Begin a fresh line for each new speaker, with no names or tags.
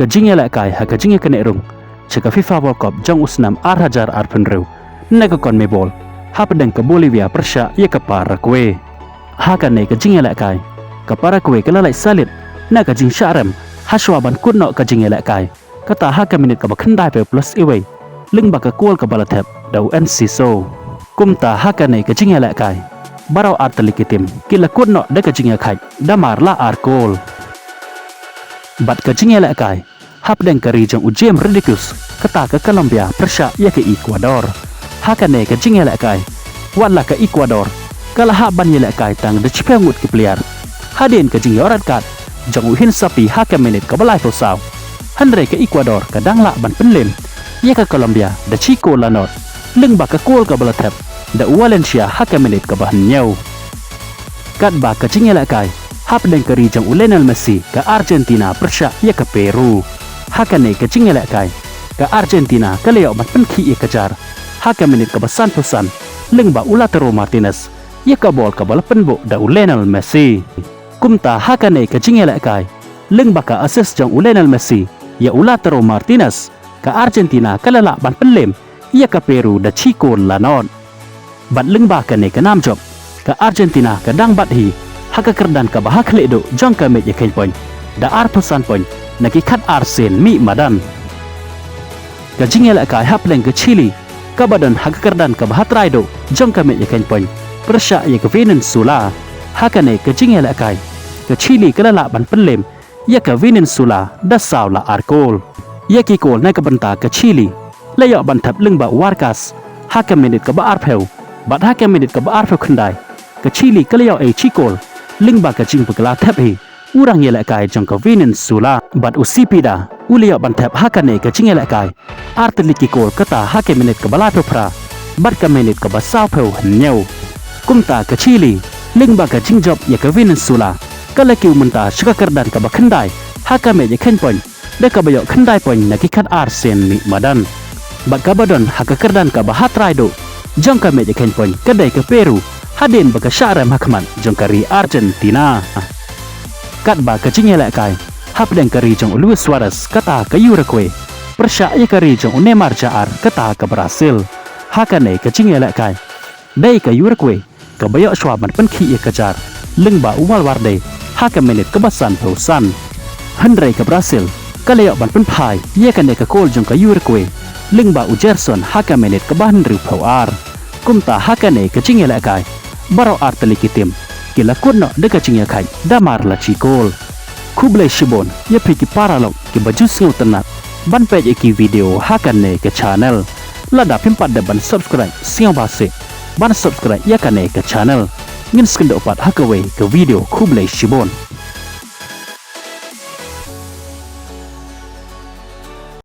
jingya la kai ha ka jingya kene rung chika FIFA World Cup jong usnam 8,000 arpen rew naga kon me bol ha pedang ke Bolivia Persia ya ke Paraguay ha ka ne ka jingya la kai ke Paraguay ke lalai salit naga jing syarem ha shwaban kunno ka jingya la kai kata ha ka minit ka bakhandai pe plus iwe ling ba ka kol ka balathep dau NCSO kumta ha ka ne ka jingya la kai barau artelikitim kila kunno de ka jingya khai damar la arkol bat ka jingya la kai hap deng ka region ujem ridiculous kata ke Colombia Persia ya ke Ecuador hakane ka jingya la kai wala ka Ecuador kala ha ban ya la kai tang de chpengut ke player hadin ka jingya orat kat jong uhin sapi ha ka minute ka balai to saw hanre ka Ecuador ka dang la ban penlem ya ka Colombia de chico lanot ling ba ka kol ka balathep da Valencia ha ka minute ka bahan nyau kat ba ka jingya la kai hap deng ka region Lionel Messi ka Argentina Persia ya ka Peru hakane ka jingya la kai ka Argentina ka leo bat pen khi ka jar haka minit ka basan pesan ling ba Lautaro Martinez ya ka bol ka bal pen bo da Lionel Messi kumta hakane ka jingya la kai ling ba ka assist jong Lionel Messi ya Lautaro Martinez ka Argentina ka lala ban pen lem ya ka Peru da chico lanon bat ling ba ka ne ka nam job ka Argentina ka dang bat hi haka kerdan ka bahak ledo jong ka met ya kain point da ar pesan point naki kat arsen mi madan ka jingya la kai hapleng ke Chile ka badan haka kerdan ka bahat raido jong ka met ya kain point Persia ya ke Venezuela hakane ka jingya la kai ke Chile ka lala ban penlem ya ke Venezuela da saw la arkol ya ki kol na ka banta ke Chile la ya ban thap ling ba Warkas haka minit ka ba arpheu bat haka minit ka ba arpheu khandai ke Chile ka la ya e chikol ling ba ka jing pagla thap hi urang ya la kai jong ka Venezuela bat usipida ulia ban thap hakane ka jingya la kai arteliki kol kata hake minit ka bala phra bat ka minit ka ba saw pheu nyau kumta ka Chile ling ba ka jing job ya ka Venezuela kala kiu munta shika kerdan ka ba khandai haka me ya khen point de ka ba yo khandai point na ki khat arsen mi madan ba ka badon haka kerdan ka ba hatraido jong ka me ya khen point ka dai ka Peru hadin ba ka syarem hakman jong ka ri Argentina kat ba ka jingya la kai hap deng ka ri jong Luis Suarez kata ka Uruguay Persia ya ka ri jong Neymar Jr kata ka Brazil hakane ka jingya la kai dai ka Uruguay ka bayo shwaban pen khi ya ka jar ling ba umal warde haka minit ka basan pausan hanre ka Brazil ka leo ban pen phai ya ka ne ka kol jong ka Uruguay ling ba Ujerson haka minit ka ban ri phawar kumta hakane ka jingya la kai baro artelikitim kila kunno de ka jingya khai damar la chikol Kublai Shibon ya phiki paralog ki bajus ngutanat ban page ki video hakane ke channel lada pimpat de ban subscribe siang base ban subscribe ya kane ke channel ngin skendo pat hakawe ke video Kublai Shibon